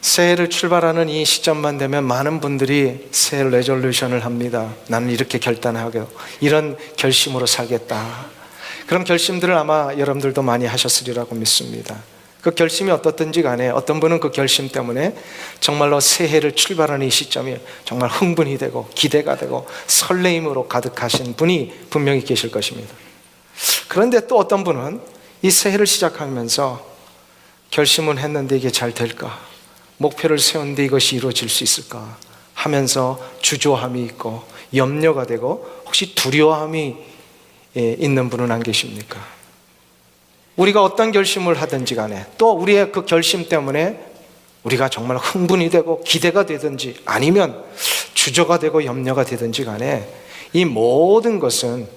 새해를 출발하는 이 시점만 되면 많은 분들이 새해 레졸루션을 합니다. 나는 이렇게 결단하고 이런 결심으로 살겠다. 그런 결심들을 아마 여러분들도 많이 하셨으리라고 믿습니다. 그 결심이 어떻든지 간에 어떤 분은 그 결심 때문에 정말로 새해를 출발하는 이 시점이 정말 흥분이 되고 기대가 되고 설레임으로 가득하신 분이 분명히 계실 것입니다. 그런데 또 어떤 분은 이 새해를 시작하면서 결심은 했는데 이게 잘 될까? 목표를 세웠는데 이것이 이루어질 수 있을까? 하면서 주저함이 있고 염려가 되고 혹시 두려움이 있는 분은 안 계십니까? 우리가 어떤 결심을 하든지 간에 또 우리의 그 결심 때문에 우리가 정말 흥분이 되고 기대가 되든지 아니면 주저가 되고 염려가 되든지 간에 이 모든 것은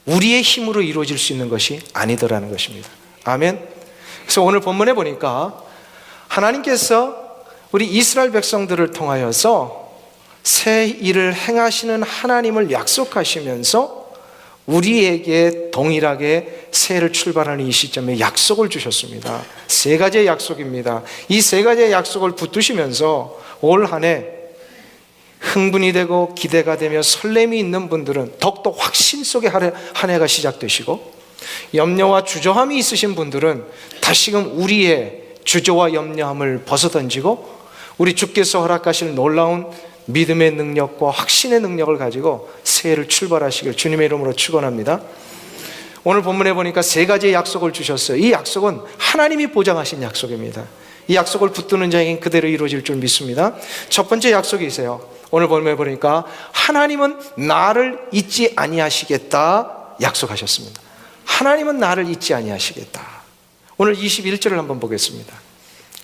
우리의 힘으로 이루어질 수 있는 것이 아니더라는 것입니다. 아멘. 그래서 오늘 본문에 보니까 하나님께서 우리 이스라엘 백성들을 통하여서 새 일을 행하시는 하나님을 약속하시면서 우리에게 동일하게 새해를 출발하는 이 시점에 약속을 주셨습니다. 세 가지의 약속입니다. 이 세 가지의 약속을 붙드시면서 올 한 해 흥분이 되고 기대가 되며 설렘이 있는 분들은 더욱더 확신 속의 한 해가 시작되시고, 염려와 주저함이 있으신 분들은 다시금 우리의 주저와 염려함을 벗어던지고 우리 주께서 허락하실 놀라운 믿음의 능력과 확신의 능력을 가지고 새해를 출발하시길 주님의 이름으로 축원합니다. 오늘 본문에 보니까 세 가지의 약속을 주셨어요. 이 약속은 하나님이 보장하신 약속입니다. 이 약속을 붙드는 자에겐 그대로 이루어질 줄 믿습니다. 첫 번째 약속이 있어요. 오늘 본문에 보니까 하나님은 나를 잊지 아니하시겠다 약속하셨습니다. 하나님은 나를 잊지 아니하시겠다. 오늘 21절을 한번 보겠습니다.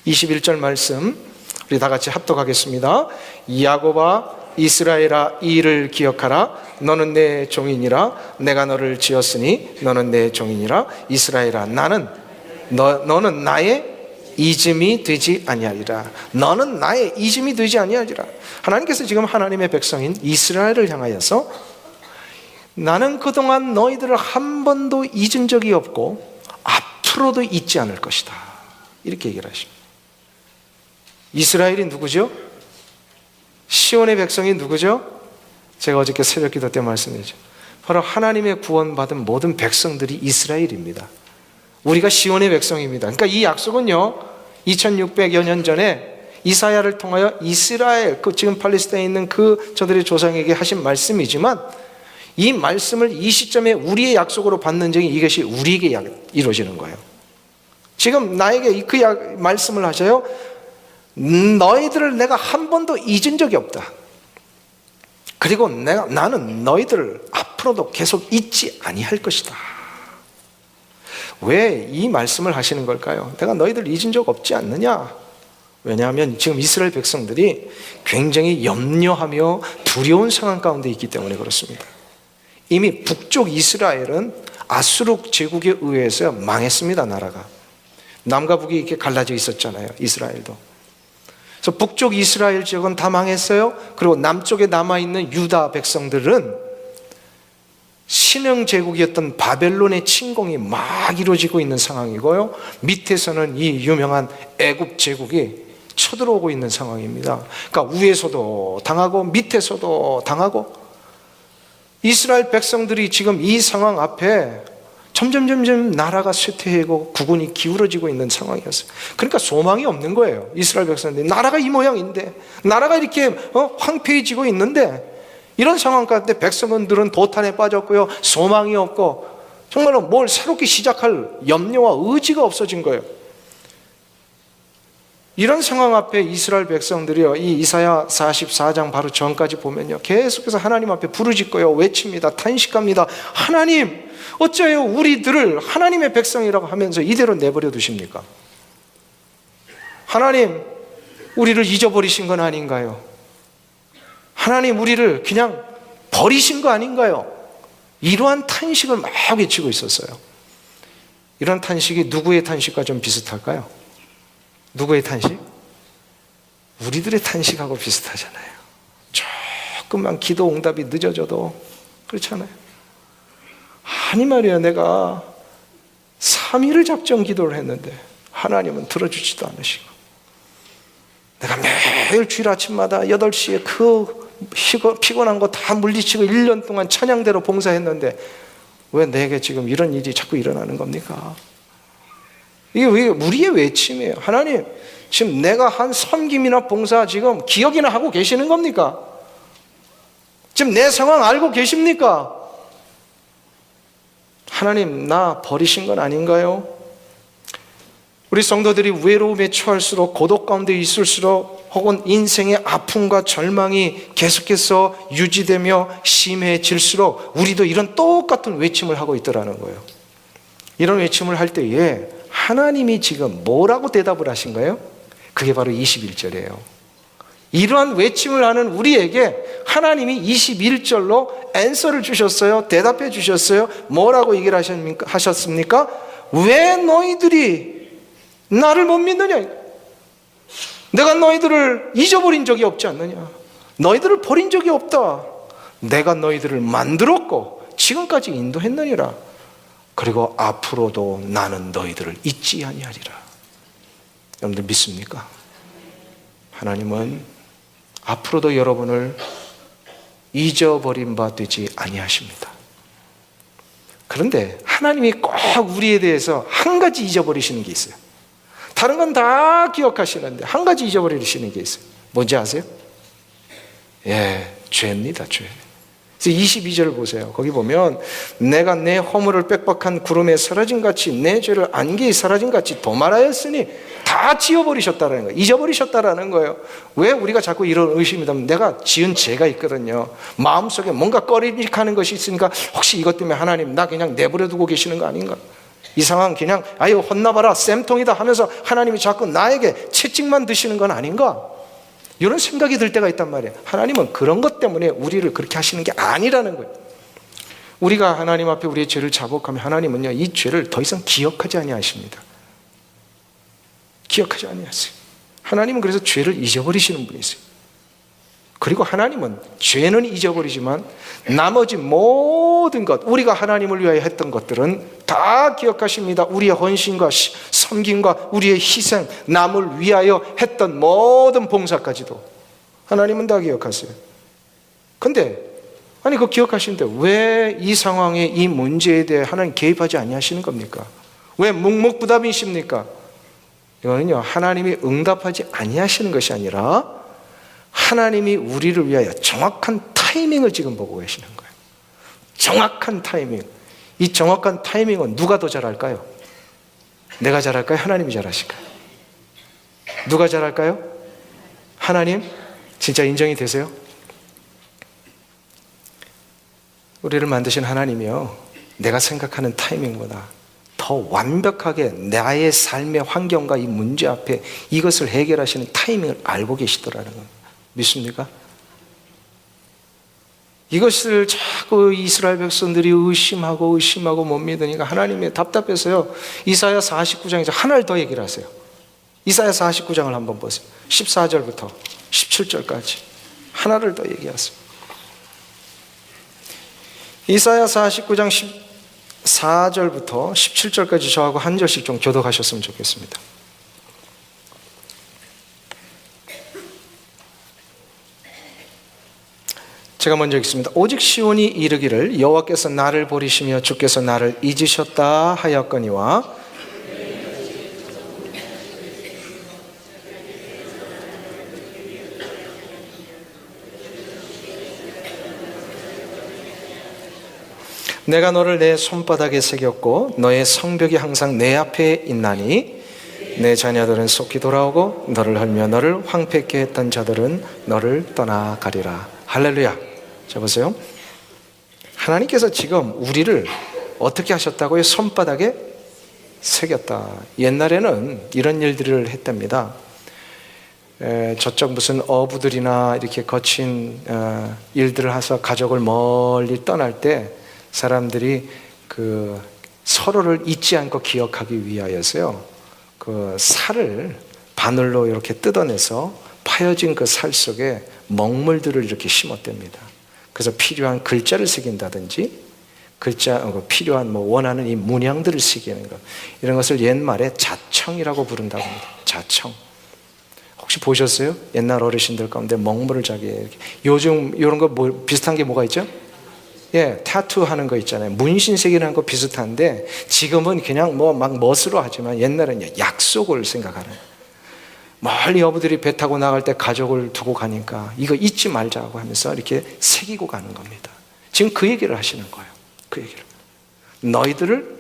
21절 말씀 우리 다 같이 합독하겠습니다. 야곱아 이스라엘아 이 일을 기억하라. 너는 내 종이니라. 내가 너를 지었으니 너는 내 종이니라. 이스라엘아 너는 나의 잊음이 되지 아니하리라. 너는 나의 잊음이 되지 아니하리라. 하나님께서 지금 하나님의 백성인 이스라엘을 향하여서 나는 그동안 너희들을 한 번도 잊은 적이 없고 앞으로도 잊지 않을 것이다. 이렇게 얘기를 하십니다. 이스라엘이 누구죠? 시온의 백성이 누구죠? 제가 어저께 새벽 기도 때 말씀드렸죠. 바로 하나님의 구원받은 모든 백성들이 이스라엘입니다. 우리가 시온의 백성입니다. 그러니까 이 약속은요 2600여 년 전에 이사야를 통하여 이스라엘, 지금 팔레스타인에 있는 저들의 조상에게 하신 말씀이지만 이 말씀을 이 시점에 우리의 약속으로 받는 적이 이것이 우리에게 이루어지는 거예요. 지금 나에게 말씀을 하셔요. 너희들을 내가 한 번도 잊은 적이 없다. 그리고 나는 너희들을 앞으로도 계속 잊지 아니할 것이다. 왜 이 말씀을 하시는 걸까요? 내가 너희들 잊은 적 없지 않느냐? 왜냐하면 지금 이스라엘 백성들이 굉장히 염려하며 두려운 상황 가운데 있기 때문에 그렇습니다. 이미 북쪽 이스라엘은 아수르 제국에 의해서 망했습니다. 나라가 남과 북이 이렇게 갈라져 있었잖아요. 이스라엘도. 그래서 북쪽 이스라엘 지역은 다 망했어요. 그리고 남쪽에 남아있는 유다 백성들은 신흥 제국이었던 바벨론의 침공이 막 이루어지고 있는 상황이고요. 밑에서는 이 유명한 애굽 제국이 쳐들어오고 있는 상황입니다. 그러니까 위에서도 당하고 밑에서도 당하고 이스라엘 백성들이 지금 이 상황 앞에 점점 나라가 쇠퇴하고 국운이 기울어지고 있는 상황이었어요. 그러니까 소망이 없는 거예요. 이스라엘 백성들이 나라가 이 모양인데, 나라가 이렇게 황폐해지고 있는데, 이런 상황 가운데 백성들은 도탄에 빠졌고요, 소망이 없고 정말로 뭘 새롭게 시작할 염려와 의지가 없어진 거예요. 이런 상황 앞에 이스라엘 백성들이요, 이 이사야 44장 바로 전까지 보면요, 계속해서 하나님 앞에 부르짖고요, 외칩니다. 탄식합니다. 하나님, 어째요 우리들을 하나님의 백성이라고 하면서 이대로 내버려 두십니까? 하나님, 우리를 잊어버리신 건 아닌가요? 하나님, 우리를 그냥 버리신 거 아닌가요? 이러한 탄식을 막 외치고 있었어요. 이런 탄식이 누구의 탄식과 좀 비슷할까요? 누구의 탄식? 우리들의 탄식하고 비슷하잖아요. 조금만 기도 응답이 늦어져도 그렇잖아요. 아니 말이야, 내가 3일을 작정 기도를 했는데 하나님은 들어주지도 않으시고, 내가 매일 주일 아침마다 8시에 그 피곤한 거 다 물리치고 1년 동안 찬양대로 봉사했는데 왜 내게 지금 이런 일이 자꾸 일어나는 겁니까? 이게 왜 우리의 외침이에요? 하나님, 지금 내가 한 섬김이나 봉사 지금 기억이나 하고 계시는 겁니까? 지금 내 상황 알고 계십니까? 하나님, 나 버리신 건 아닌가요? 우리 성도들이 외로움에 처할수록, 고독 가운데 있을수록, 혹은 인생의 아픔과 절망이 계속해서 유지되며 심해질수록 우리도 이런 똑같은 외침을 하고 있더라는 거예요. 이런 외침을 할 때에 하나님이 지금 뭐라고 대답을 하신 거예요? 그게 바로 21절이에요. 이러한 외침을 하는 우리에게 하나님이 21절로 앤서를 주셨어요. 대답해 주셨어요. 뭐라고 얘기를 하셨습니까? 왜 너희들이 나를 못 믿느냐? 내가 너희들을 잊어버린 적이 없지 않느냐? 너희들을 버린 적이 없다. 내가 너희들을 만들었고 지금까지 인도했느니라. 그리고 앞으로도 나는 너희들을 잊지 아니하리라. 여러분들 믿습니까? 하나님은 앞으로도 여러분을 잊어버린 바 되지 아니하십니다. 그런데 하나님이 꼭 우리에 대해서 한 가지 잊어버리시는 게 있어요. 다른 건 다 기억하시는데 한 가지 잊어버리시는 게 있어요. 뭔지 아세요? 죄입니다, 죄. 그래서 22절 보세요. 거기 보면 내가 내 허물을 빽빽한 구름에 사라진 같이 내 죄를 안개에 사라진 같이 도말하였으니 다 지워버리셨다는 거예요. 잊어버리셨다라는 거예요. 왜 우리가 자꾸 이런 의심이 들면 내가 지은 죄가 있거든요. 마음속에 뭔가 꺼리직하는 것이 있으니까 혹시 이것 때문에 하나님 나 그냥 내버려 두고 계시는 거 아닌가? 이 상황 그냥 아유 혼나봐라 쌤통이다 하면서 하나님이 자꾸 나에게 채찍만 드시는 건 아닌가? 이런 생각이 들 때가 있단 말이에요. 하나님은 그런 것 때문에 우리를 그렇게 하시는 게 아니라는 거예요. 우리가 하나님 앞에 우리의 죄를 자복하면 하나님은요 이 죄를 더 이상 기억하지 아니하십니다. 기억하지 아니하세요. 하나님은 그래서 죄를 잊어버리시는 분이세요. 그리고 하나님은 죄는 잊어버리지만 나머지 모든 것, 우리가 하나님을 위하여 했던 것들은 다 기억하십니다. 우리의 헌신과 섬김과 우리의 희생, 남을 위하여 했던 모든 봉사까지도 하나님은 다 기억하세요. 근데 아니 그거 기억하시는데 왜 이 상황에 이 문제에 대해 하나님 개입하지 아니하시는 겁니까? 왜 묵묵부답이십니까? 이거는요 하나님이 응답하지 아니하시는 것이 아니라 하나님이 우리를 위하여 정확한 타이밍을 지금 보고 계시는 거예요. 정확한 타이밍. 이 정확한 타이밍은 누가 더 잘할까요? 내가 잘할까요? 하나님이 잘하실까요? 누가 잘할까요? 하나님? 진짜 인정이 되세요? 우리를 만드신 하나님이요 내가 생각하는 타이밍보다 더 완벽하게 나의 삶의 환경과 이 문제 앞에 이것을 해결하시는 타이밍을 알고 계시더라는 겁니다. 믿습니까? 이것을 자꾸 이스라엘 백성들이 의심하고 못 믿으니까 하나님이 답답해서요 이사야 49장에서 하나를 더 얘기를 하세요. 이사야 49장을 한번 보세요. 14절부터 17절까지 하나를 더 얘기하세요. 이사야 49장 14절부터 17절까지 저하고 한 절씩 좀 교독하셨으면 좋겠습니다. 제가 먼저 읽습니다. 오직 시온이 이르기를 여호와께서 나를 버리시며 주께서 나를 잊으셨다 하였거니와 내가 너를 내 손바닥에 새겼고 너의 성벽이 항상 내 앞에 있나니 내 자녀들은 속히 돌아오고 너를 헐며 너를 황폐케 했던 자들은 너를 떠나가리라. 할렐루야. 자 보세요. 하나님께서 지금 우리를 어떻게 하셨다고요? 손바닥에 새겼다. 옛날에는 이런 일들을 했답니다. 저쪽 무슨 어부들이나 이렇게 거친 일들을 해서 가족을 멀리 떠날 때 사람들이 그 서로를 잊지 않고 기억하기 위하여서요 그 살을 바늘로 이렇게 뜯어내서 파여진 그 살 속에 먹물들을 이렇게 심었답니다. 그래서 필요한 글자를 새긴다든지 필요한 원하는 이 문양들을 새기는 것, 이런 것을 옛말에 자청이라고 부른다고 합니다. 자청. 혹시 보셨어요? 옛날 어르신들 가운데 먹물을 자기에 이렇게. 요즘 이런 거 비슷한 게 뭐가 있죠? 예, 타투 하는 거 있잖아요. 문신색이라는 거 비슷한데 지금은 그냥 막 멋으로 하지만 옛날에는 약속을 생각하는. 멀리 어부들이 배 타고 나갈 때 가족을 두고 가니까 이거 잊지 말자고 하면서 이렇게 새기고 가는 겁니다. 지금 그 얘기를 하시는 거예요. 그 얘기를. 너희들을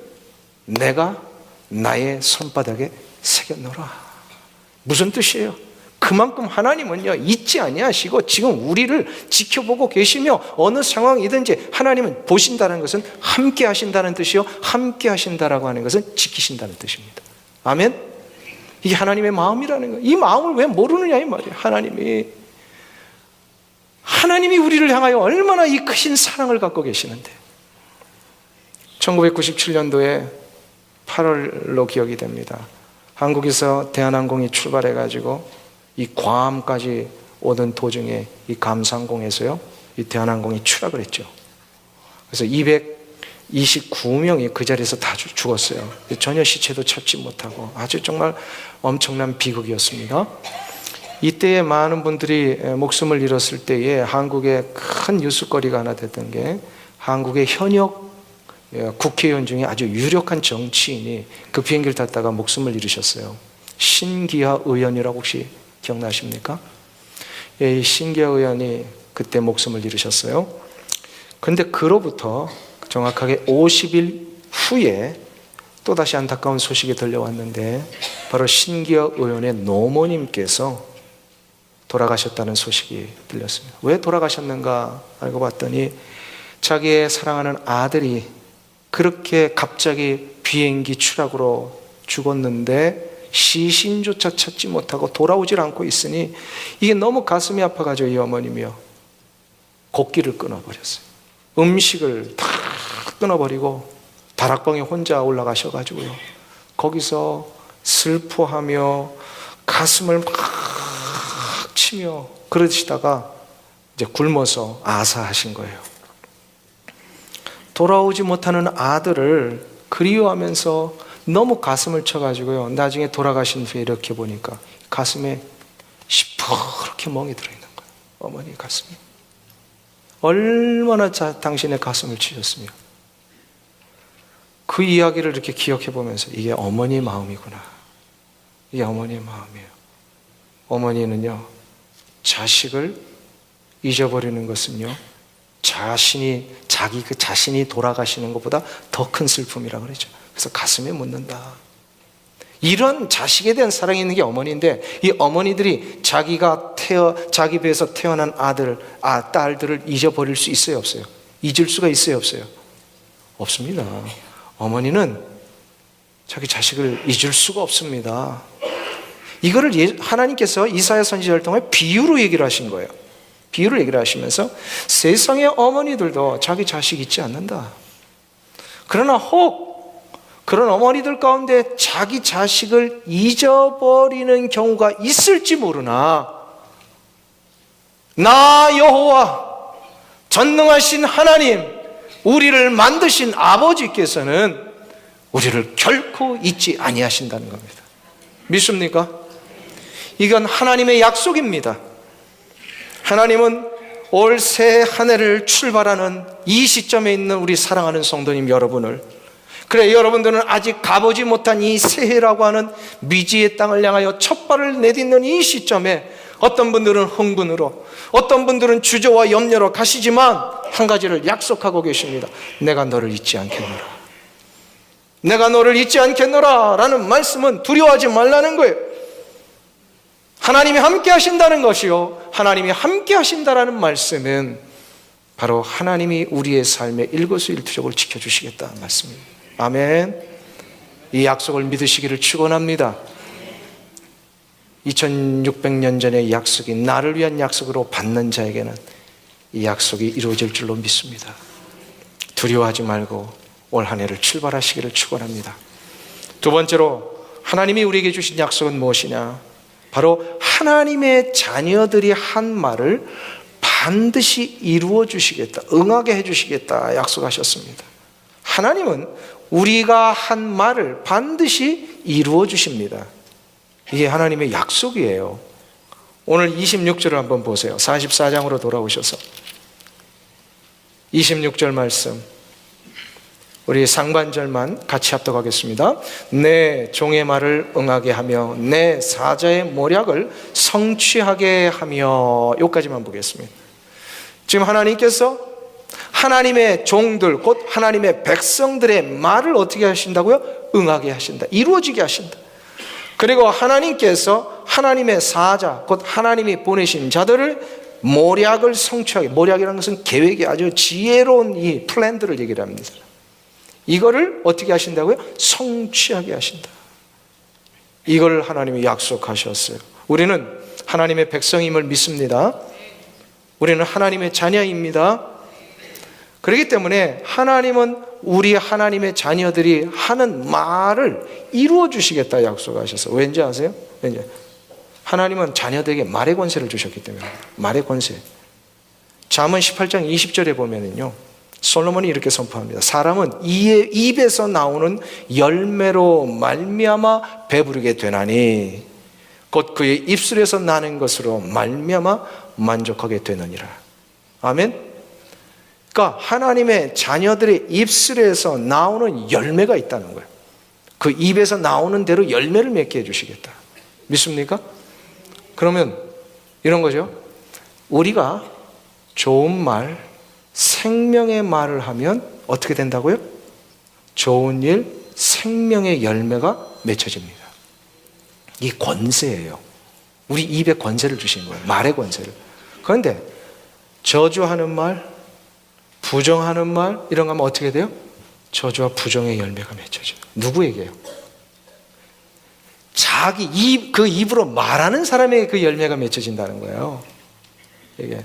내가 나의 손바닥에 새겨놓으라. 무슨 뜻이에요? 그만큼 하나님은요 잊지 아니하시고 지금 우리를 지켜보고 계시며 어느 상황이든지 하나님은 보신다는 것은 함께 하신다는 뜻이요, 함께 하신다라고 하는 것은 지키신다는 뜻입니다. 아멘? 이게 하나님의 마음이라는 거예요. 이 마음을 왜 모르느냐 이 말이에요. 하나님이 우리를 향하여 얼마나 이 크신 사랑을 갖고 계시는데. 1997년도에 8월로 기억이 됩니다. 한국에서 대한항공이 출발해가지고 이 괌까지 오던 도중에 이 감산항공에서요 이 대한항공이 추락을 했죠. 그래서 229명이 그 자리에서 다 죽었어요. 전혀 시체도 찾지 못하고 아주 정말 엄청난 비극이었습니다. 이때에 많은 분들이 목숨을 잃었을 때에 한국의 큰 뉴스거리가 하나 됐던 게 한국의 현역 국회의원 중에 아주 유력한 정치인이 그 비행기를 탔다가 목숨을 잃으셨어요. 신기하 의원이라고 혹시 기억나십니까? 이 신기하 의원이 그때 목숨을 잃으셨어요. 그런데 그로부터 정확하게 50일 후에 또다시 안타까운 소식이 들려왔는데 바로 신기하 의원의 노모님께서 돌아가셨다는 소식이 들렸습니다. 왜 돌아가셨는가 알고 봤더니 자기의 사랑하는 아들이 그렇게 갑자기 비행기 추락으로 죽었는데 시신조차 찾지 못하고 돌아오질 않고 있으니 이게 너무 가슴이 아파가지고 이 어머님이요 곡기를 끊어버렸어요. 음식을 다 끊어버리고 다락방에 혼자 올라가셔가지고요 거기서 슬퍼하며 가슴을 막 치며 그러시다가 이제 굶어서 아사하신 거예요. 돌아오지 못하는 아들을 그리워하면서 너무 가슴을 쳐가지고요 나중에 돌아가신 후에 이렇게 보니까 가슴에 시퍼렇게 멍이 들어있는 거예요. 어머니 가슴이 얼마나 당신의 가슴을 치셨으며 그 이야기를 이렇게 기억해 보면서 이게 어머니의 마음이구나. 이게 어머니의 마음이에요. 어머니는요 자식을 잊어버리는 것은요 자기 그 자신이 돌아가시는 것보다 더 큰 슬픔이라고 그러죠. 그래서 가슴에 묻는다. 이런 자식에 대한 사랑이 있는 게 어머니인데 이 어머니들이 자기 배에서 태어난 딸들을 잊어버릴 수 있어요, 없어요? 잊을 수가 있어요, 없어요? 없습니다. 어머니는 자기 자식을 잊을 수가 없습니다. 이거를 하나님께서 이사야 선지자를 통해 비유로 얘기를 하신 거예요. 비유를 얘기를 하시면서 세상의 어머니들도 자기 자식 잊지 않는다. 그러나 혹 그런 어머니들 가운데 자기 자식을 잊어버리는 경우가 있을지 모르나 나 여호와 전능하신 하나님 우리를 만드신 아버지께서는 우리를 결코 잊지 아니하신다는 겁니다. 믿습니까? 이건 하나님의 약속입니다. 하나님은 올 새 한 해를 출발하는 이 시점에 있는 우리 사랑하는 성도님 여러분을 그래 여러분들은 아직 가보지 못한 이 새해라고 하는 미지의 땅을 향하여 첫 발을 내딛는 이 시점에 어떤 분들은 흥분으로 어떤 분들은 주저와 염려로 가시지만 한 가지를 약속하고 계십니다. 내가 너를 잊지 않겠노라. 내가 너를 잊지 않겠노라 라는 말씀은 두려워하지 말라는 거예요. 하나님이 함께 하신다는 것이요 하나님이 함께 하신다라는 말씀은 바로 하나님이 우리의 삶의 일거수일투족을 지켜주시겠다는 말씀입니다. 아멘. 이 약속을 믿으시기를 축원합니다. 2600년 전의 약속이 나를 위한 약속으로 받는 자에게는 이 약속이 이루어질 줄로 믿습니다. 두려워하지 말고 올 한 해를 출발하시기를 축원합니다. 두 번째로 하나님이 우리에게 주신 약속은 무엇이냐? 바로 하나님의 자녀들이 한 말을 반드시 이루어 주시겠다, 응하게 해 주시겠다 약속하셨습니다. 하나님은 우리가 한 말을 반드시 이루어 주십니다. 이게 하나님의 약속이에요. 오늘 26절을 한번 보세요. 44장으로 돌아오셔서 26절 말씀, 우리 상반절만 같이 합독하겠습니다. 내 종의 말을 응하게 하며 내 사자의 모략을 성취하게 하며, 여기까지만 보겠습니다. 지금 하나님께서 하나님의 종들, 곧 하나님의 백성들의 말을 어떻게 하신다고요? 응하게 하신다, 이루어지게 하신다. 그리고 하나님께서 하나님의 사자, 곧 하나님이 보내신 자들을 모략을 성취하게, 모략이라는 것은 계획이 아주 지혜로운 이 플랜들을 얘기를 합니다. 이거를 어떻게 하신다고요? 성취하게 하신다. 이걸 하나님이 약속하셨어요. 우리는 하나님의 백성임을 믿습니다. 우리는 하나님의 자녀입니다. 그렇기 때문에 하나님은 우리 하나님의 자녀들이 하는 말을 이루어 주시겠다 약속하셨어요. 왠지 아세요? 왠지 하나님은 자녀들에게 말의 권세를 주셨기 때문에. 말의 권세. 잠언 18장 20절에 보면은요, 솔로몬이 이렇게 선포합니다. 사람은 입에서 나오는 열매로 말미암아 배부르게 되나니 곧 그의 입술에서 나는 것으로 말미암아 만족하게 되느니라. 아멘. 그러니까 하나님의 자녀들의 입술에서 나오는 열매가 있다는 거예요. 그 입에서 나오는 대로 열매를 맺게 해주시겠다. 믿습니까? 그러면 이런 거죠. 우리가 좋은 말, 생명의 말을 하면 어떻게 된다고요? 좋은 일, 생명의 열매가 맺혀집니다. 이 권세예요. 우리 입에 권세를 주신 거예요. 말의 권세를. 그런데 저주하는 말, 부정하는 말, 이런 거 하면 어떻게 돼요? 저주와 부정의 열매가 맺혀져요. 누구에게요? 자기 그 입으로 말하는 사람에게 그 열매가 맺혀진다는 거예요. 이게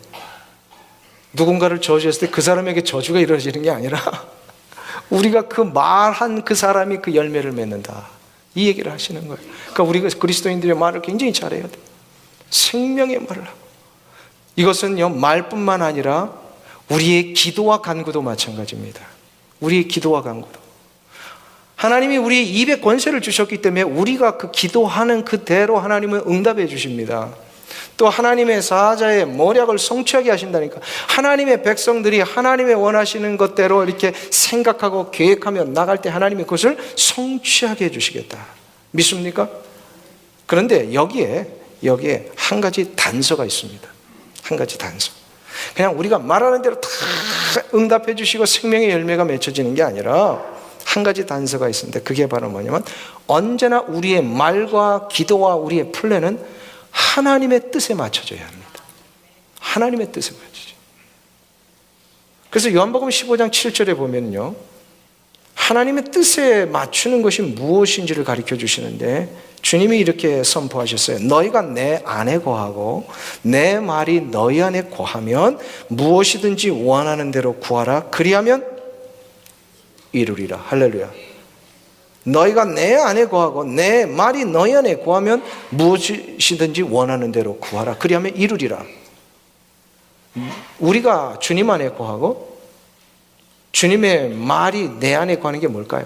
누군가를 저주했을 때 그 사람에게 저주가 이루어지는 게 아니라 우리가 그 말한 그 사람이 그 열매를 맺는다, 이 얘기를 하시는 거예요. 그러니까 우리가 그리스도인들의 말을 굉장히 잘해야 돼요. 생명의 말을 하고. 이것은요, 말뿐만 아니라 우리의 기도와 간구도 마찬가지입니다. 우리의 기도와 간구도. 하나님이 우리 입에 권세를 주셨기 때문에 우리가 그 기도하는 그대로 하나님은 응답해 주십니다. 또 하나님의 사자의 모략을 성취하게 하신다니까. 하나님의 백성들이 하나님의 원하시는 것대로 이렇게 생각하고 계획하며 나갈 때 하나님이 그것을 성취하게 해주시겠다. 믿습니까? 그런데 여기에 한 가지 단서가 있습니다. 한 가지 단서. 그냥 우리가 말하는 대로 다 응답해 주시고 생명의 열매가 맺혀지는 게 아니라 한 가지 단서가 있습니다. 그게 바로 뭐냐면 언제나 우리의 말과 기도와 우리의 플랜은 하나님의 뜻에 맞춰져야 합니다. 하나님의 뜻에 맞춰져. 그래서 요한복음 15장 7절에 보면요, 하나님의 뜻에 맞추는 것이 무엇인지를 가르쳐 주시는데 주님이 이렇게 선포하셨어요. 너희가 내 안에 거하고 내 말이 너희 안에 거하면 무엇이든지 원하는 대로 구하라. 그리하면 이루리라. 할렐루야. 너희가 내 안에 거하고 내 말이 너희 안에 거하면 무엇이든지 원하는 대로 구하라. 그리하면 이루리라. 우리가 주님 안에 거하고 주님의 말이 내 안에 거하는 게 뭘까요?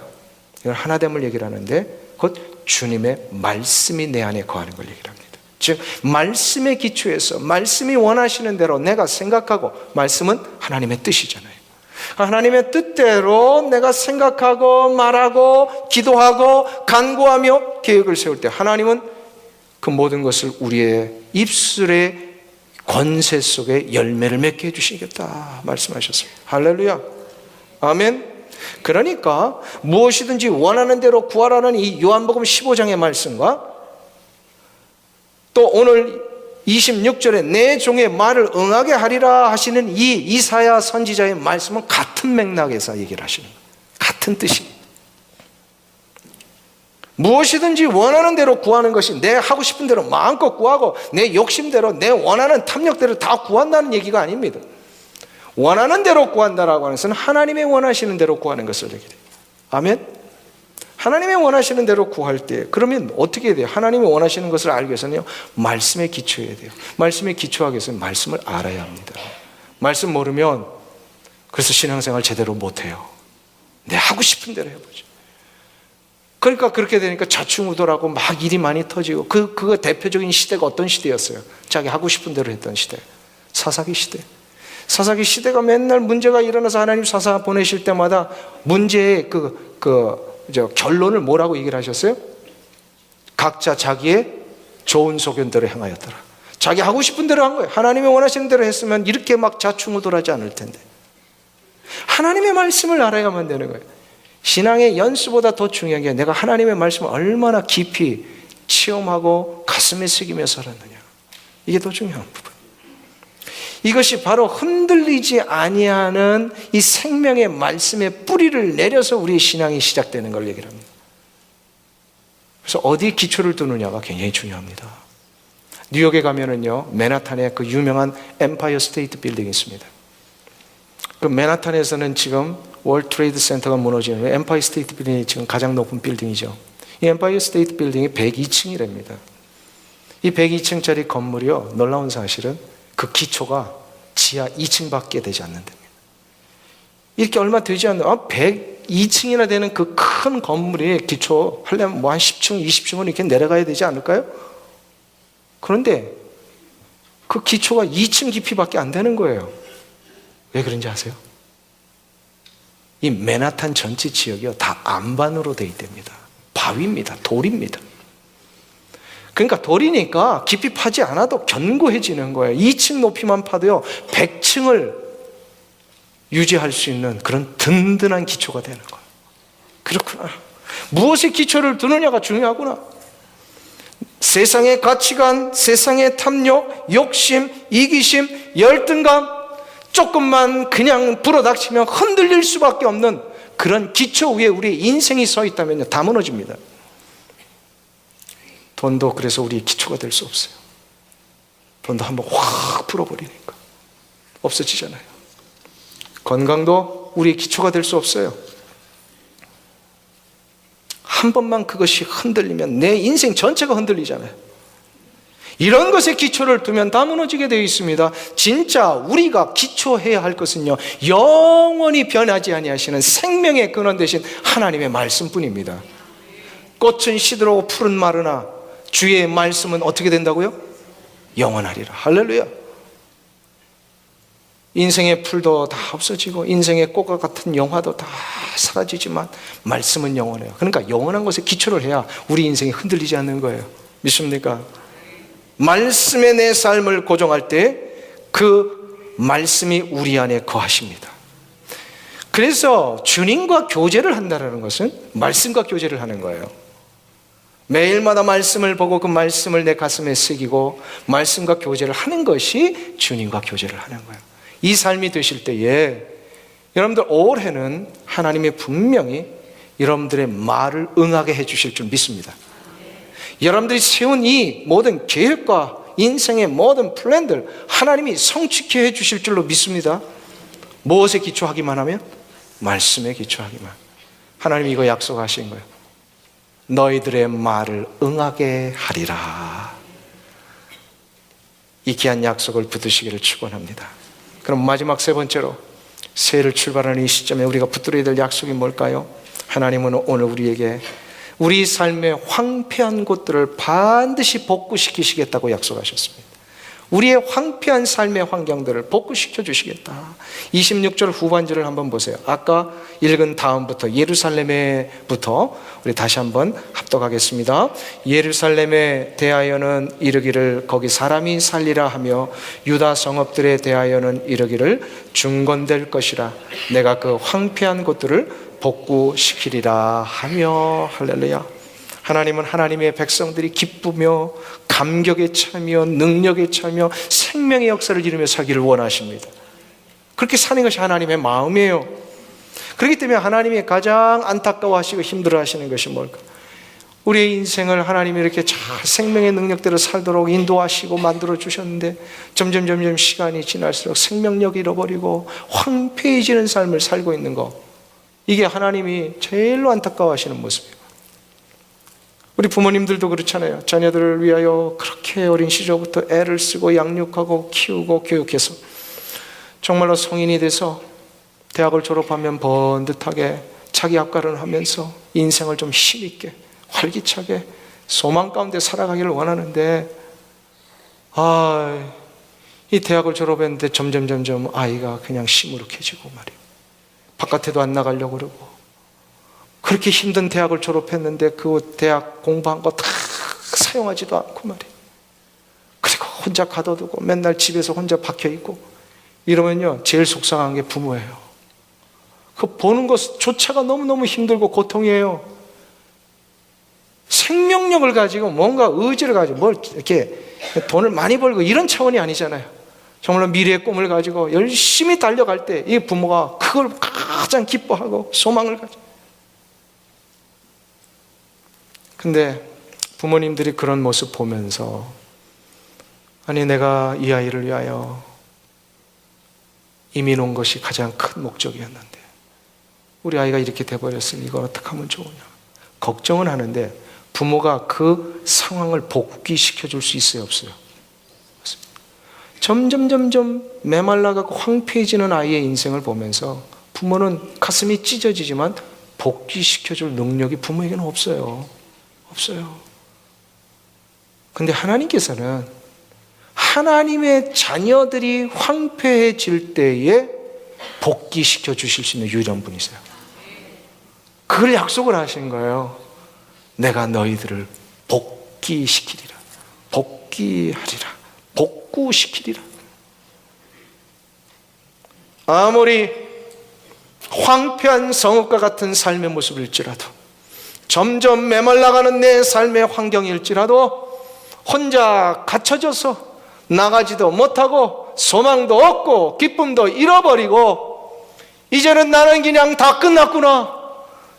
이걸 하나됨을 얘기를 하는데 곧 주님의 말씀이 내 안에 거하는 걸 얘기를 합니다. 즉 말씀의 기초에서 말씀이 원하시는 대로 내가 생각하고, 말씀은 하나님의 뜻이잖아요. 하나님의 뜻대로 내가 생각하고 말하고 기도하고 간구하며 계획을 세울 때 하나님은 그 모든 것을 우리의 입술의 권세 속에 열매를 맺게 해주시겠다 말씀하셨습니다. 할렐루야. 아멘. 그러니까 무엇이든지 원하는 대로 구하라는 이 요한복음 15장의 말씀과 또 오늘 26절에 내 종의 말을 응하게 하리라 하시는 이 이사야 선지자의 말씀은 같은 맥락에서 얘기를 하시는 거예요. 같은 뜻입니다. 무엇이든지 원하는 대로 구하는 것이 내 하고 싶은 대로 마음껏 구하고 내 욕심대로 내 원하는 탐욕대로 다 구한다는 얘기가 아닙니다. 원하는 대로 구한다라고 하는 것은 하나님의 원하시는 대로 구하는 것을 얘기해요. 아멘. 하나님의 원하시는 대로 구할 때 그러면 어떻게 해야 돼요? 하나님이 원하시는 것을 알기 위해서는요, 말씀에 기초해야 돼요. 말씀에 기초하기 위해서는 말씀을 알아야 합니다. 말씀 모르면 그래서 신앙생활 제대로 못해요. 내 하고 싶은 대로 해보죠. 그러니까 그렇게 되니까 좌충우돌하고 막 일이 많이 터지고 그거 대표적인 시대가 어떤 시대였어요? 자기 하고 싶은 대로 했던 시대. 사사기 시대. 사사기 시대가 맨날 문제가 일어나서 하나님 사사 보내실 때마다 문제의 결론을 뭐라고 얘기를 하셨어요? 각자 자기의 좋은 소견대로 행하였더라. 자기 하고 싶은 대로 한 거예요. 하나님이 원하시는 대로 했으면 이렇게 막 좌충우돌하지 않을 텐데. 하나님의 말씀을 알아야만 되는 거예요. 신앙의 연수보다 더 중요한 게 내가 하나님의 말씀을 얼마나 깊이 체험하고 가슴에 새기며 살았느냐. 이게 더 중요한 부분. 이것이 바로 흔들리지 아니하는 이 생명의 말씀의 뿌리를 내려서 우리의 신앙이 시작되는 걸 얘기를 합니다. 그래서 어디에 기초를 두느냐가 굉장히 중요합니다. 뉴욕에 가면은요, 맨하탄에 그 유명한 엠파이어 스테이트 빌딩이 있습니다. 그 맨하탄에서는 지금 월드 트레이드 센터가 무너지는 엠파이어 스테이트 빌딩이 지금 가장 높은 빌딩이죠. 이 엠파이어 스테이트 빌딩이 102층이랍니다. 이 102층짜리 건물이요, 놀라운 사실은 그 기초가 지하 2층밖에 되지 않는답니다. 이렇게 얼마 되지 않는 102층이나 되는 그 큰 건물의 기초 하려면 뭐 한 10층, 20층은 이렇게 내려가야 되지 않을까요? 그런데 그 기초가 2층 깊이밖에 안 되는 거예요. 왜 그런지 아세요? 이 맨하탄 전체 지역이요, 다 안반으로 돼 있답니다. 바위입니다. 돌입니다. 그러니까 돌이니까 깊이 파지 않아도 견고해지는 거예요. 2층 높이만 파도요, 100층을 유지할 수 있는 그런 든든한 기초가 되는 거예요. 그렇구나. 무엇에 기초를 두느냐가 중요하구나. 세상의 가치관, 세상의 탐욕, 욕심, 이기심, 열등감, 조금만 그냥 불어닥치면 흔들릴 수밖에 없는 그런 기초 위에 우리의 인생이 서 있다면요, 다 무너집니다. 돈도 그래서 우리의 기초가 될 수 없어요. 돈도 한번 확 풀어버리니까 없어지잖아요. 건강도 우리의 기초가 될 수 없어요. 한 번만 그것이 흔들리면 내 인생 전체가 흔들리잖아요. 이런 것에 기초를 두면 다 무너지게 되어 있습니다. 진짜 우리가 기초해야 할 것은요, 영원히 변하지 아니하시는 생명의 근원 되신 하나님의 말씀뿐입니다. 꽃은 시들고 풀은 마르나 주의 말씀은 어떻게 된다고요? 영원하리라. 할렐루야. 인생의 풀도 다 없어지고 인생의 꽃과 같은 영화도 다 사라지지만 말씀은 영원해요. 그러니까 영원한 것에 기초를 해야 우리 인생이 흔들리지 않는 거예요. 믿습니까? 말씀에 내 삶을 고정할 때 그 말씀이 우리 안에 거하십니다. 그래서 주님과 교제를 한다는 것은 말씀과 교제를 하는 거예요. 매일마다 말씀을 보고 그 말씀을 내 가슴에 새기고 말씀과 교제를 하는 것이 주님과 교제를 하는 거예요. 이 삶이 되실 때에 여러분들 올해는 하나님이 분명히 여러분들의 말을 응하게 해주실 줄 믿습니다. 여러분들이 세운 이 모든 계획과 인생의 모든 플랜들 하나님이 성취케 해주실 줄로 믿습니다. 무엇에 기초하기만 하면? 말씀에 기초하기만. 하나님이 이거 약속하신 거예요. 너희들의 말을 응하게 하리라. 이 귀한 약속을 붙드시기를 축원합니다. 그럼 마지막 세 번째로 새해를 출발하는 이 시점에 우리가 붙들어야 될 약속이 뭘까요? 하나님은 오늘 우리에게 우리 삶의 황폐한 곳들을 반드시 복구시키시겠다고 약속하셨습니다. 우리의 황폐한 삶의 환경들을 복구시켜 주시겠다. 26절 후반절을 한번 보세요. 아까 읽은 다음부터 예루살렘에부터 우리 다시 한번 합독하겠습니다. 예루살렘에 대하여는 이르기를 거기 사람이 살리라 하며 유다 성읍들에 대하여는 이르기를 중건될 것이라. 내가 그 황폐한 곳들을 복구시키리라 하며. 할렐루야. 하나님은 하나님의 백성들이 기쁘며 감격에 차며 능력에 차며 생명의 역사를 이루며 살기를 원하십니다. 그렇게 사는 것이 하나님의 마음이에요. 그렇기 때문에 하나님이 가장 안타까워하시고 힘들어하시는 것이 뭘까? 우리의 인생을 하나님이 이렇게 잘 생명의 능력대로 살도록 인도하시고 만들어주셨는데 점점 시간이 지날수록 생명력을 잃어버리고 황폐해지는 삶을 살고 있는 것, 이게 하나님이 제일로 안타까워하시는 모습이에요. 우리 부모님들도 그렇잖아요. 자녀들을 위하여 그렇게 어린 시절부터 애를 쓰고 양육하고 키우고 교육해서 정말로 성인이 돼서 대학을 졸업하면 번듯하게 자기 앞가림을 하면서 인생을 좀 힘있게 활기차게 소망 가운데 살아가기를 원하는데, 이 대학을 졸업했는데 점점 아이가 그냥 시무룩해지고 말이에요. 바깥에도 안 나가려고 그러고, 그렇게 힘든 대학을 졸업했는데 그 대학 공부한 거 다 사용하지도 않고 말이에요. 그리고 혼자 가둬두고 맨날 집에서 혼자 박혀있고 이러면요, 제일 속상한 게 부모예요. 그 보는 것조차가 너무너무 힘들고 고통이에요. 생명력을 가지고 뭔가 의지를 가지고 뭘 이렇게 돈을 많이 벌고 이런 차원이 아니잖아요. 정말로 미래의 꿈을 가지고 열심히 달려갈 때 이 부모가 그걸 가장 기뻐하고 소망을 가지고. 근데 부모님들이 그런 모습 보면서, 아니 내가 이 아이를 위하여 이민 온 것이 가장 큰 목적이었는데 우리 아이가 이렇게 돼버렸으니 이걸 어떻게 하면 좋으냐 걱정은 하는데, 부모가 그 상황을 복귀시켜 줄 수 있어요, 없어요? 점점 메말라가고 황폐해지는 아이의 인생을 보면서 부모는 가슴이 찢어지지만 복귀시켜 줄 능력이 부모에게는 없어요. 근데 하나님께서는 하나님의 자녀들이 황폐해질 때에 복귀시켜 주실 수 있는 유일한 분이세요. 그걸 약속을 하신 거예요. 내가 너희들을 복귀시키리라, 복귀하리라, 복구시키리라. 아무리 황폐한 성읍과 같은 삶의 모습일지라도, 점점 메말라가는 내 삶의 환경일지라도, 혼자 갇혀져서 나가지도 못하고 소망도 없고 기쁨도 잃어버리고 이제는 나는 그냥 다 끝났구나,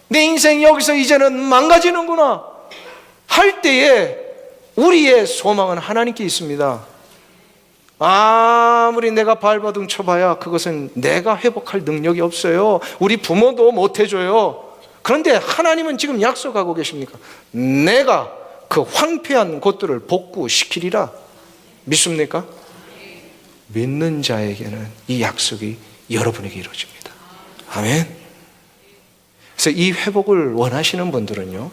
내 인생 여기서 이제는 망가지는구나 할 때에 우리의 소망은 하나님께 있습니다. 아무리 내가 발버둥 쳐봐야 그것은 내가 회복할 능력이 없어요. 우리 부모도 못해줘요. 그런데 하나님은 지금 약속하고 계십니까? 내가 그 황폐한 곳들을 복구시키리라. 믿습니까? 믿는 자에게는 이 약속이 여러분에게 이루어집니다. 아멘. 그래서 이 회복을 원하시는 분들은요,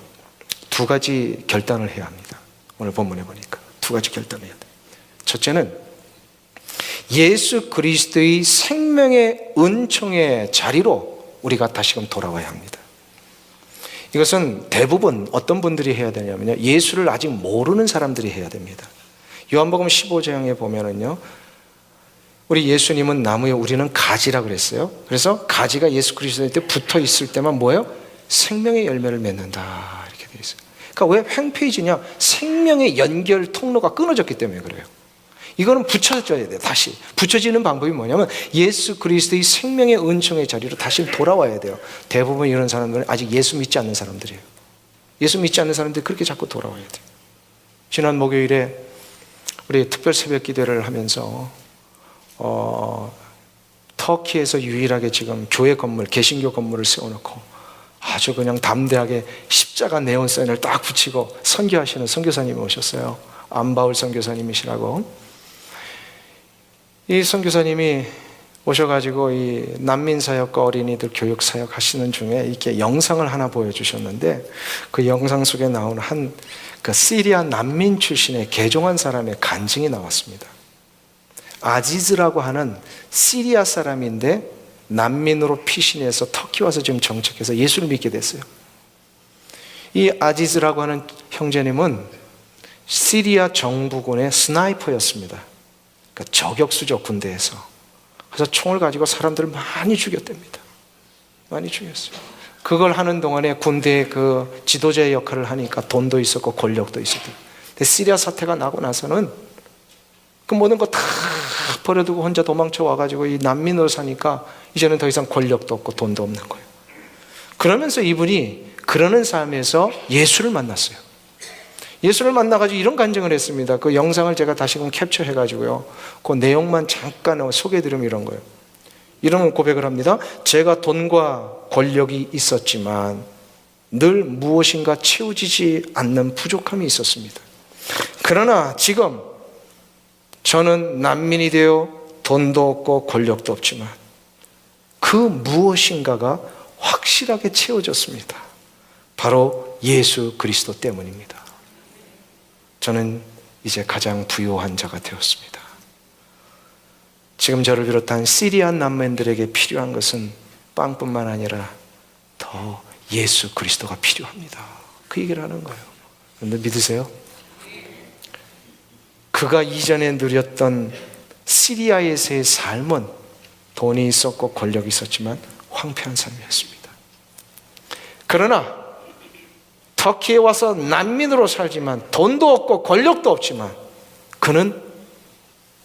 두 가지 결단을 해야 합니다. 오늘 본문에 보니까 두 가지 결단을 해야 돼요. 첫째는 예수 그리스도의 생명의 은총의 자리로 우리가 다시금 돌아와야 합니다. 이것은 대부분 어떤 분들이 해야 되냐면요, 예수를 아직 모르는 사람들이 해야 됩니다. 요한복음 15장에 보면은요, 우리 예수님은 나무에 우리는 가지라 그랬어요. 그래서 가지가 예수 그리스도한테 붙어 있을 때만 뭐예요? 생명의 열매를 맺는다, 이렇게 되어 있어요. 그러니까 왜 횡폐해지냐? 생명의 연결 통로가 끊어졌기 때문에 그래요. 이거는 붙여져야 돼요. 다시 붙여지는 방법이 뭐냐면 예수 그리스도의 생명의 은총의 자리로 다시 돌아와야 돼요. 대부분 이런 사람들은 아직 예수 믿지 않는 사람들이에요. 예수 믿지 않는 사람들이 그렇게 자꾸 돌아와야 돼요. 지난 목요일에 우리 특별 새벽 기도를 하면서 터키에서 유일하게 지금 교회 건물, 개신교 건물을 세워놓고 아주 그냥 담대하게 십자가 네온사인을 딱 붙이고 선교하시는 선교사님이 오셨어요. 안바울 선교사님이시라고. 이 선교사님이 오셔가지고 이 난민 사역과 어린이들 교육 사역 하시는 중에 이렇게 영상을 하나 보여주셨는데, 그 영상 속에 나오는 한 그 시리아 난민 출신의 개종한 사람의 간증이 나왔습니다. 아지즈라고 하는 시리아 사람인데 난민으로 피신해서 터키 와서 지금 정착해서 예수를 믿게 됐어요. 이 아지즈라고 하는 형제님은 시리아 정부군의 스나이퍼였습니다. 그러니까 저격수죠, 군대에서. 그래서 총을 가지고 사람들을 많이 죽였답니다. 많이 죽였어요. 그걸 하는 동안에 군대의 그 지도자의 역할을 하니까 돈도 있었고 권력도 있었대요. 근데 시리아 사태가 나고 나서는 그 모든 거 다 버려두고 혼자 도망쳐 와가지고 이 난민으로 사니까 이제는 더 이상 권력도 없고 돈도 없는 거예요. 그러면서 이분이 그러는 삶에서 예수를 만났어요. 예수를 만나가지고 이런 간증을 했습니다. 그 영상을 제가 다시금 캡처해가지고요, 그 내용만 잠깐 소개해드리면 이런 거예요. 이런 고백을 합니다. 제가 돈과 권력이 있었지만 늘 무엇인가 채워지지 않는 부족함이 있었습니다. 그러나 지금 저는 난민이 되어 돈도 없고 권력도 없지만 그 무엇인가가 확 확실하게 채워졌습니다. 바로 예수 그리스도 때문입니다. 저는 이제 가장 부유한 자가 되었습니다. 지금 저를 비롯한 시리아 난민들에게 필요한 것은 빵뿐만 아니라 더 예수 그리스도가 필요합니다. 그 얘기를 하는 거예요. 여러분들 믿으세요? 그가 이전에 누렸던 시리아에서의 삶은 돈이 있었고 권력이 있었지만 황폐한 삶이었습니다. 그러나 터키에 와서 난민으로 살지만 돈도 없고 권력도 없지만 그는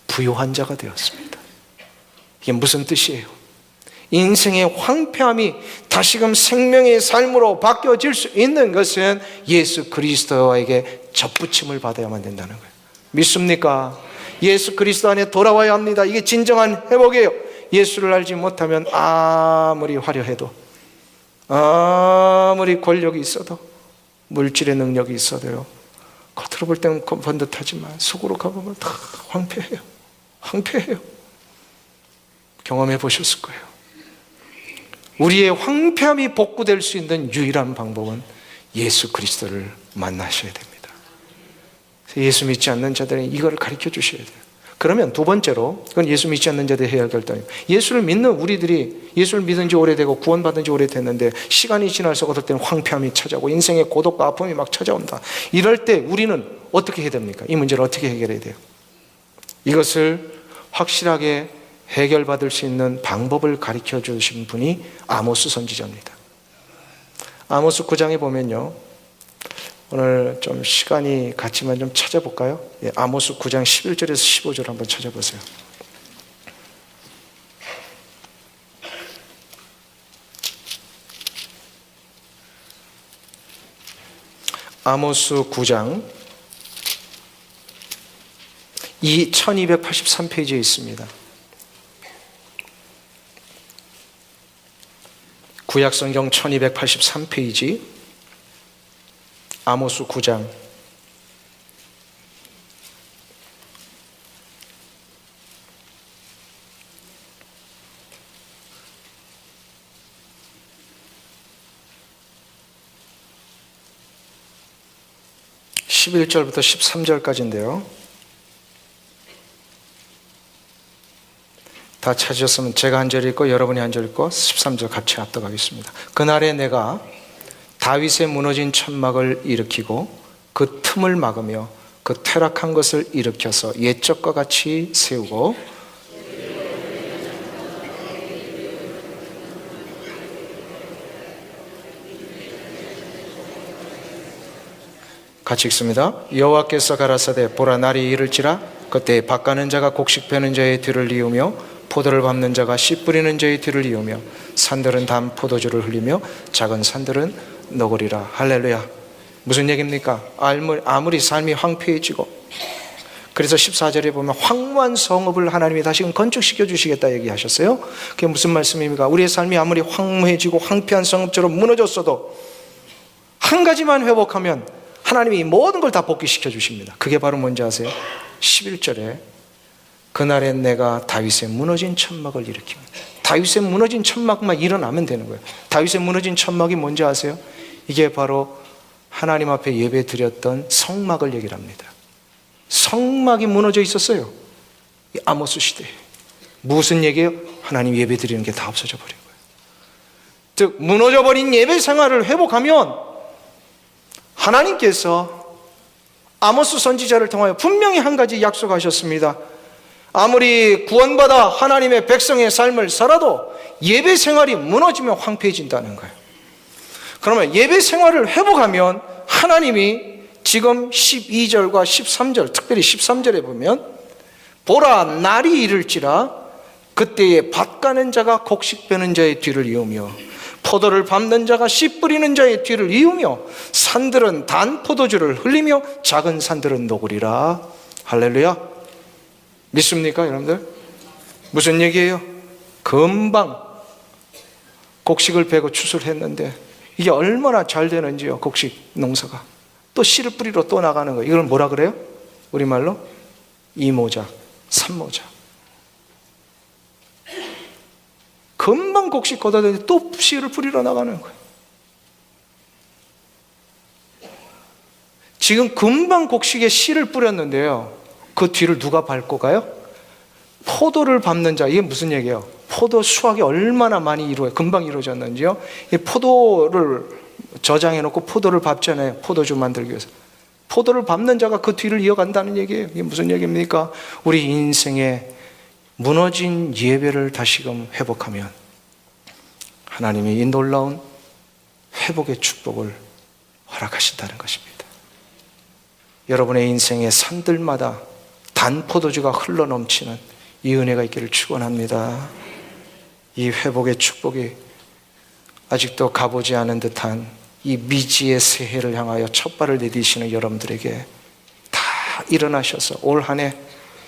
부유한 자가 되었습니다. 이게 무슨 뜻이에요? 인생의 황폐함이 다시금 생명의 삶으로 바뀌어질 수 있는 것은 예수 그리스도에게 접붙임을 받아야만 된다는 거예요. 믿습니까? 예수 그리스도 안에 돌아와야 합니다. 이게 진정한 회복이에요. 예수를 알지 못하면 아무리 화려해도, 아무리 권력이 있어도, 물질의 능력이 있어도요, 겉으로 볼 때는 번듯하지만 속으로 가보면 다 황폐해요. 황폐해요. 경험해 보셨을 거예요. 우리의 황폐함이 복구될 수 있는 유일한 방법은 예수 그리스도를 만나셔야 됩니다. 예수 믿지 않는 자들은 이걸 가르쳐 주셔야 돼요. 그러면 두 번째로, 그건 예수 믿지 않는 자들이 해야 할 결단입니다. 예수를 믿는 우리들이 예수를 믿은 지 오래되고 구원받은 지 오래됐는데 시간이 지날서 어떨 때는 황폐함이 찾아오고 인생의 고독과 아픔이 막 찾아온다. 이럴 때 우리는 어떻게 해야 됩니까? 이 문제를 어떻게 해결해야 돼요? 이것을 확실하게 해결받을 수 있는 방법을 가르쳐 주신 분이 아모스 선지자입니다. 아모스 9장에 보면요, 오늘 좀 시간이 갔지만 좀 찾아볼까요? 예, 아모스 9장 11절에서 15절 한번 찾아보세요. 아모스 9장 1283페이지에 있습니다. 구약성경 1283페이지 아모스 9장 11절부터 13절까지인데요. 다 찾으셨으면 제가 한 절 읽고 여러분이 한 절 읽고 13절 같이 합독하겠습니다. 그날에 내가 다윗의 무너진 천막을 일으키고 그 틈을 막으며 그 퇴락한 것을 일으켜서 옛적과 같이 세우고 같이 읽습니다. 여호와께서 가라사대 보라 날이 이를지라 그때 밭가는 자가 곡식 베는 자의 뒤를 이으며 포도를 밟는 자가 씨 뿌리는 자의 뒤를 이으며 산들은 단 포도주를 흘리며 작은 산들은 너구리라. 할렐루야. 무슨 얘기입니까? 아무리 삶이 황폐해지고, 그래서 14절에 보면 황무한 성읍을 하나님이 다시금 건축시켜 주시겠다 얘기하셨어요. 그게 무슨 말씀입니까? 우리의 삶이 아무리 황무해지고 황폐한 성읍처럼 무너졌어도 한 가지만 회복하면 하나님이 모든 걸 다 복귀시켜 주십니다. 그게 바로 뭔지 아세요? 11절에 그날엔 내가 다윗의 무너진 천막을 일으킵니다. 다윗의 무너진 천막만 일어나면 되는 거예요. 다윗의 무너진 천막이 뭔지 아세요? 이게 바로 하나님 앞에 예배 드렸던 성막을 얘기를 합니다. 성막이 무너져 있었어요. 이 아모스 시대에. 무슨 얘기예요? 하나님 예배 드리는 게 다 없어져 버린 거예요. 즉 무너져버린 예배 생활을 회복하면 하나님께서 아모스 선지자를 통하여 분명히 한 가지 약속하셨습니다. 아무리 구원받아 하나님의 백성의 삶을 살아도 예배 생활이 무너지면 황폐해진다는 거예요. 그러면 예배 생활을 회복하면 하나님이 지금 12절과 13절, 특별히 13절에 보면 보라 날이 이를지라 그때에 밭 가는 자가 곡식 베는 자의 뒤를 이으며 포도를 밟는 자가 씨 뿌리는 자의 뒤를 이으며 산들은 단 포도주를 흘리며 작은 산들은 녹으리라. 할렐루야. 믿습니까 여러분들? 무슨 얘기예요? 금방 곡식을 베고 추수했는데 이게 얼마나 잘 되는지요. 곡식 농사가 또 씨를 뿌리러 또 나가는 거예요. 이걸 뭐라 그래요? 우리말로 이모작, 삼모작. 금방 곡식 걷어내는데 또 씨를 뿌리러 나가는 거예요. 지금 금방 곡식에 씨를 뿌렸는데요, 그 뒤를 누가 밟고 가요? 포도를 밟는 자. 이게 무슨 얘기예요? 포도 수확이 얼마나 많이 금방 이루어졌는지요. 이 포도를 저장해 놓고 포도를 밟잖아요, 포도주 만들기 위해서. 포도를 밟는 자가 그 뒤를 이어간다는 얘기예요. 이게 무슨 얘기입니까? 우리 인생에 무너진 예배를 다시금 회복하면 하나님이 이 놀라운 회복의 축복을 허락하신다는 것입니다. 여러분의 인생의 산들마다 단 포도주가 흘러넘치는 이 은혜가 있기를 축원합니다. 이 회복의 축복이 아직도 가보지 않은 듯한 이 미지의 새해를 향하여 첫 발을 내디시는 여러분들에게 다 일어나셔서 올 한 해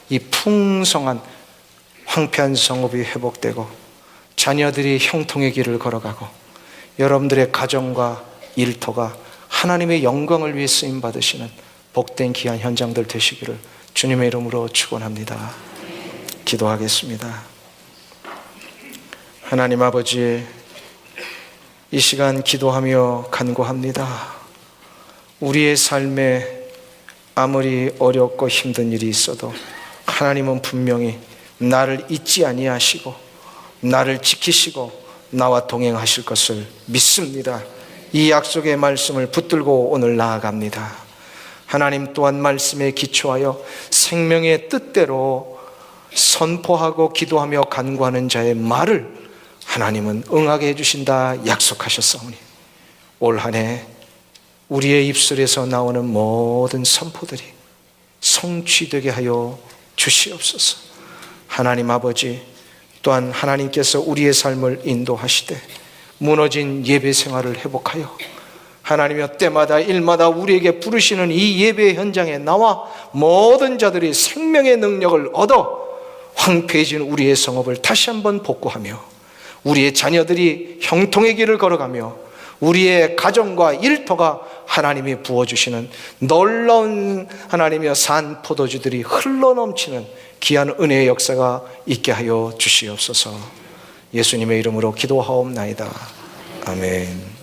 이 풍성한 황폐한 성읍이 회복되고 자녀들이 형통의 길을 걸어가고 여러분들의 가정과 일터가 하나님의 영광을 위해 쓰임받으시는 복된 귀한 현장들 되시기를 주님의 이름으로 축원합니다. 기도하겠습니다. 하나님 아버지, 이 시간 기도하며 간구합니다. 우리의 삶에 아무리 어렵고 힘든 일이 있어도 하나님은 분명히 나를 잊지 아니하시고 나를 지키시고 나와 동행하실 것을 믿습니다. 이 약속의 말씀을 붙들고 오늘 나아갑니다. 하나님 또한 말씀에 기초하여 생명의 뜻대로 선포하고 기도하며 간구하는 자의 말을 하나님은 응하게 해주신다 약속하셨사오니 올 한 해 우리의 입술에서 나오는 모든 선포들이 성취되게 하여 주시옵소서. 하나님 아버지, 또한 하나님께서 우리의 삶을 인도하시되 무너진 예배 생활을 회복하여 하나님여 때마다 일마다 우리에게 부르시는 이 예배 현장에 나와 모든 자들이 생명의 능력을 얻어 황폐해진 우리의 성읍을 다시 한번 복구하며 우리의 자녀들이 형통의 길을 걸어가며 우리의 가정과 일터가 하나님이 부어주시는 놀라운 하나님의 산 포도주들이 흘러넘치는 귀한 은혜의 역사가 있게 하여 주시옵소서. 예수님의 이름으로 기도하옵나이다. 아멘.